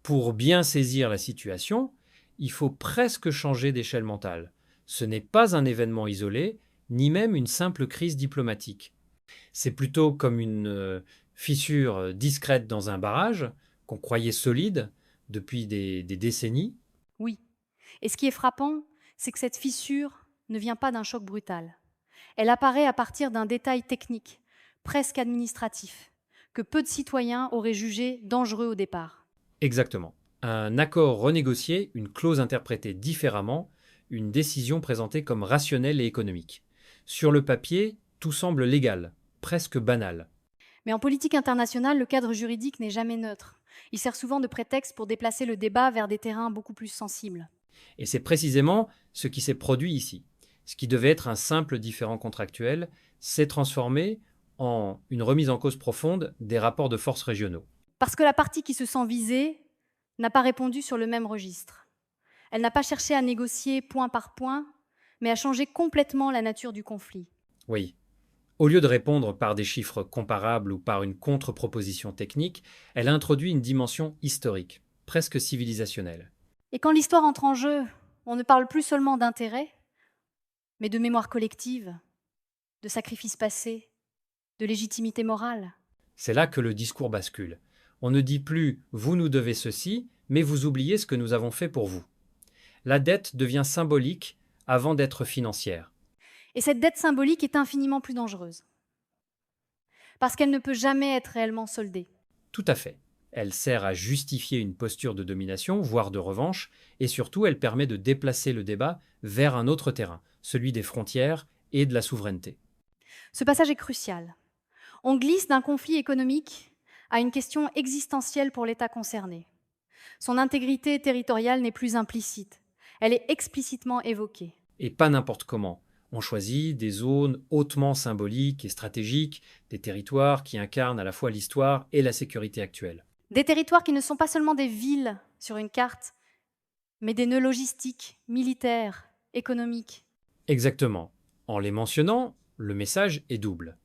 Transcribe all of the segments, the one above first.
Pour bien saisir la situation, il faut presque changer d'échelle mentale. Ce n'est pas un événement isolé, ni même une simple crise diplomatique. C'est plutôt comme une fissure discrète dans un barrage qu'on croyait solide depuis des décennies. Oui. Et ce qui est frappant, c'est que cette fissure ne vient pas d'un choc brutal. Elle apparaît à partir d'un détail technique, presque administratif, que peu de citoyens auraient jugé dangereux au départ. Exactement. Un accord renégocié, une clause interprétée différemment, une décision présentée comme rationnelle et économique. Sur le papier, tout semble légal, presque banal. Mais en politique internationale, le cadre juridique n'est jamais neutre. Il sert souvent de prétexte pour déplacer le débat vers des terrains beaucoup plus sensibles. Et c'est précisément ce qui s'est produit ici. Ce qui devait être un simple différend contractuel s'est transformé en une remise en cause profonde des rapports de force régionaux. Parce que la partie qui se sent visée n'a pas répondu sur le même registre. Elle n'a pas cherché à négocier point par point, mais à changer complètement la nature du conflit. Oui. Au lieu de répondre par des chiffres comparables ou par une contre-proposition technique, elle a introduit une dimension historique, presque civilisationnelle. Et quand l'histoire entre en jeu, on ne parle plus seulement d'intérêt, mais de mémoire collective, de sacrifices passés, de légitimité morale. C'est là que le discours bascule. On ne dit plus vous nous devez ceci, mais vous oubliez ce que nous avons fait pour vous. La dette devient symbolique avant d'être financière. Et cette dette symbolique est infiniment plus dangereuse, parce qu'elle ne peut jamais être réellement soldée. Tout à fait. Elle sert à justifier une posture de domination, voire de revanche, et surtout elle permet de déplacer le débat vers un autre terrain, celui des frontières et de la souveraineté. Ce passage est crucial. On glisse d'un conflit économique à une question existentielle pour l'État concerné. Son intégrité territoriale n'est plus implicite, elle est explicitement évoquée. Et pas n'importe comment. On choisit des zones hautement symboliques et stratégiques, des territoires qui incarnent à la fois l'histoire et la sécurité actuelle. Des territoires qui ne sont pas seulement des villes sur une carte, mais des nœuds logistiques, militaires, économiques. Exactement. En les mentionnant, le message est double.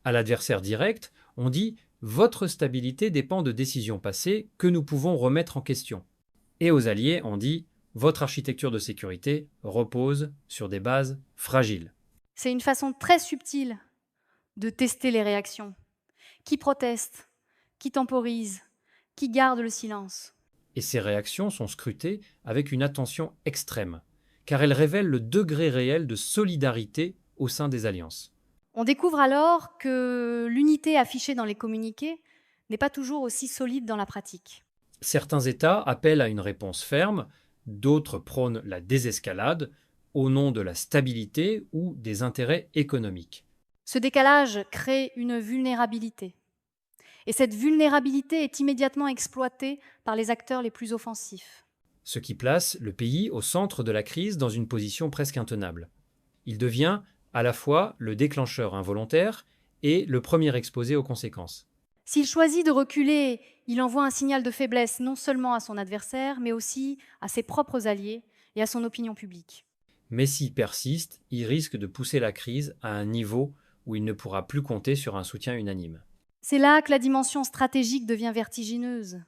À l'adversaire direct, on dit votre stabilité dépend de décisions passées que nous pouvons remettre en question. Et aux alliés, on dit votre architecture de sécurité repose sur des bases fragiles. C'est une façon très subtile de tester les réactions. Qui proteste? Qui temporise? Qui garde le silence? Et ces réactions sont scrutées avec une attention extrême, car elles révèlent le degré réel de solidarité au sein des alliances. On découvre alors que l'unité affichée dans les communiqués n'est pas toujours aussi solide dans la pratique. Certains États appellent à une réponse ferme, d'autres prônent la désescalade au nom de la stabilité ou des intérêts économiques. Ce décalage crée une vulnérabilité. Et cette vulnérabilité est immédiatement exploitée par les acteurs les plus offensifs. Ce qui place le pays au centre de la crise dans une position presque intenable. Il devient à la fois le déclencheur involontaire et le premier exposé aux conséquences. S'il choisit de reculer, il envoie un signal de faiblesse non seulement à son adversaire, mais aussi à ses propres alliés et à son opinion publique. Mais s'il persiste, il risque de pousser la crise à un niveau où il ne pourra plus compter sur un soutien unanime. C'est là que la dimension stratégique devient vertigineuse,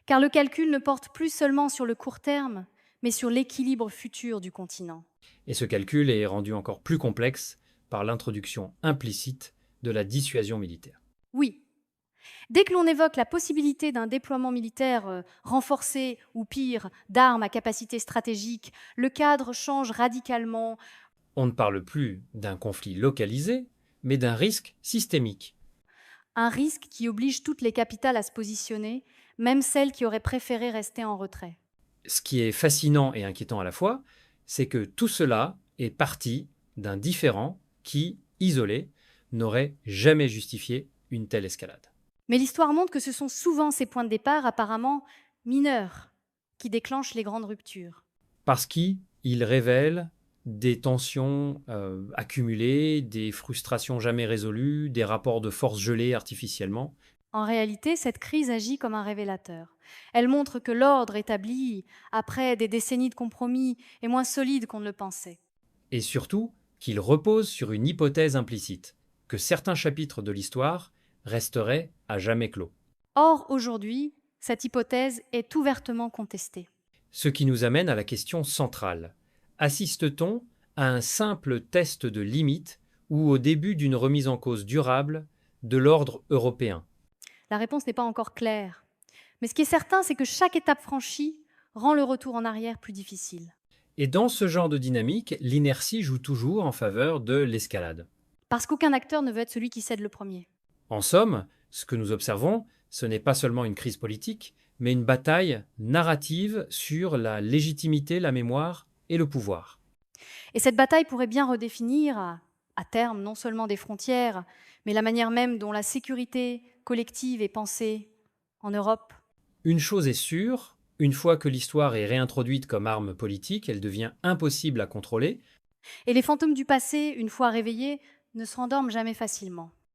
car le calcul ne porte plus seulement sur le court terme, mais sur l'équilibre futur du continent. Et ce calcul est rendu encore plus complexe par l'introduction implicite de la dissuasion militaire. Oui, dès que l'on évoque la possibilité d'un déploiement militaire renforcé ou pire, d'armes à capacité stratégique, le cadre change radicalement. On ne parle plus d'un conflit localisé, mais d'un risque systémique. Un risque qui oblige toutes les capitales à se positionner, même celles qui auraient préféré rester en retrait. Ce qui est fascinant et inquiétant à la fois, c'est que tout cela est parti d'un différend qui, isolé, n'aurait jamais justifié une telle escalade. Mais l'histoire montre que ce sont souvent ces points de départ apparemment mineurs qui déclenchent les grandes ruptures. Parce qu'il révèle des tensions accumulées, des frustrations jamais résolues, des rapports de force gelés artificiellement. En réalité, cette crise agit comme un révélateur. Elle montre que l'ordre établi après des décennies de compromis est moins solide qu'on ne le pensait. Et surtout, qu'il repose sur une hypothèse implicite, que certains chapitres de l'histoire resteraient à jamais clos. Or, aujourd'hui, Cette hypothèse est ouvertement contestée. Ce qui nous amène à la question centrale. Assiste-t-on à un simple test de limite ou au début d'une remise en cause durable de l'ordre européen? La réponse n'est pas encore claire. Mais ce qui est certain, c'est que chaque étape franchie rend le retour en arrière plus difficile. Et dans ce genre de dynamique, l'inertie joue toujours en faveur de l'escalade. Parce qu'aucun acteur ne veut être celui qui cède le premier. En somme, ce que nous observons, ce n'est pas seulement une crise politique, mais une bataille narrative sur la légitimité, la mémoire et le pouvoir. Et cette bataille pourrait bien redéfinir, à terme, non seulement des frontières, mais la manière même dont la sécurité collective est pensée en Europe. Une chose est sûre, une fois que l'histoire est réintroduite comme arme politique, elle devient impossible à contrôler. Et les fantômes du passé, une fois réveillés, ne se rendorment jamais facilement.